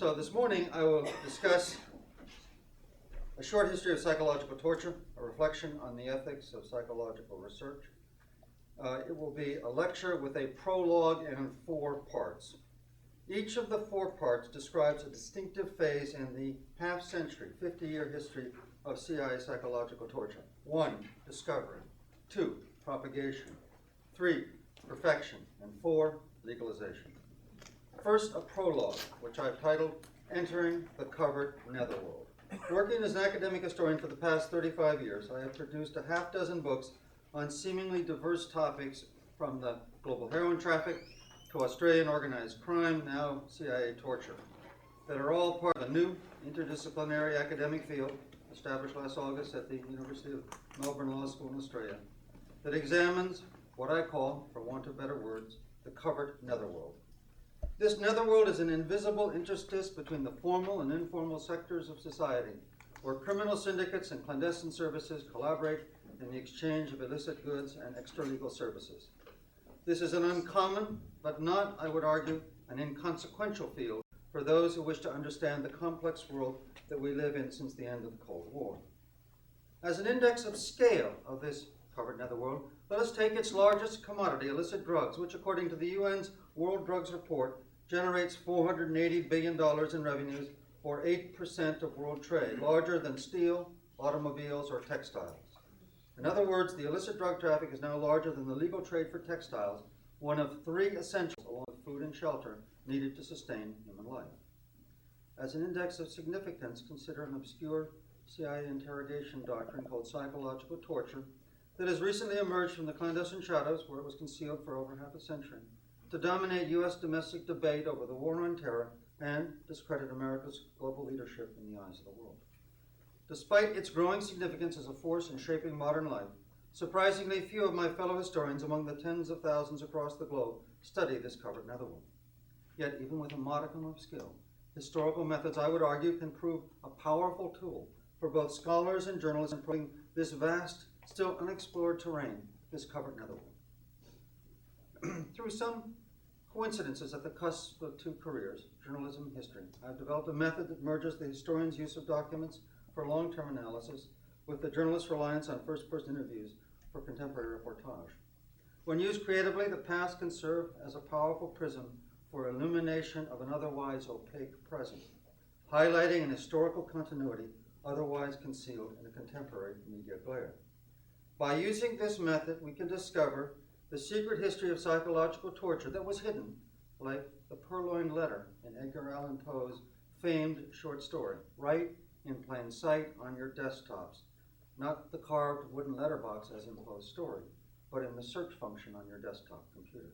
So this morning I will discuss a short history of psychological torture, a reflection on the ethics of psychological research. It will be a lecture with a prologue and 4 parts. Each of the 4 parts describes a distinctive phase in the half-century, 50-year history of CIA psychological torture. 1, discovery. 2, propagation. 3, perfection. And 4, legalization. First, a prologue, which I've titled Entering the Covered Netherworld. Working as an academic historian for the past 35 years, I have produced a half-dozen books on seemingly diverse topics, from the global heroin traffic to Australian organized crime, now CIA torture, that are all part of a new interdisciplinary academic field established last August at the University of Melbourne Law School in Australia, that examines what I call, for want of better words, the covered netherworld. This netherworld is an invisible interstice between the formal and informal sectors of society, where criminal syndicates and clandestine services collaborate in the exchange of illicit goods and extralegal services. This is an uncommon, but not, I would argue, an inconsequential field for those who wish to understand the complex world that we live in since the end of the Cold War. As an index of scale of this covered netherworld, let us take its largest commodity, illicit drugs, which according to the UN's World Drugs Report generates $480 billion in revenues, or 8% of world trade, larger than steel, automobiles, or textiles. In other words, the illicit drug traffic is now larger than the legal trade for textiles, one of 3 essentials, along with food and shelter, needed to sustain human life. As an index of significance, consider an obscure CIA interrogation doctrine called psychological torture that has recently emerged from the clandestine shadows, where it was concealed for over half a century, to dominate U.S. domestic debate over the war on terror and discredit America's global leadership in the eyes of the world. Despite its growing significance as a force in shaping modern life, surprisingly few of my fellow historians, among the tens of thousands across the globe, study this covered netherworld. Yet, even with a modicum of skill, historical methods, I would argue, can prove a powerful tool for both scholars and journalists in probing this vast, still unexplored terrain, this covered netherworld. Through some coincidences at the cusp of 2 careers, journalism and history, I've developed a method that merges the historian's use of documents for long-term analysis with the journalist's reliance on first-person interviews for contemporary reportage. When used creatively, the past can serve as a powerful prism for illumination of an otherwise opaque present, highlighting an historical continuity otherwise concealed in a contemporary media glare. By using this method, we can discover the secret history of psychological torture that was hidden, like the purloined letter in Edgar Allan Poe's famed short story, right in plain sight on your desktops, not the carved wooden letterbox as in Poe's story, but in the search function on your desktop computer.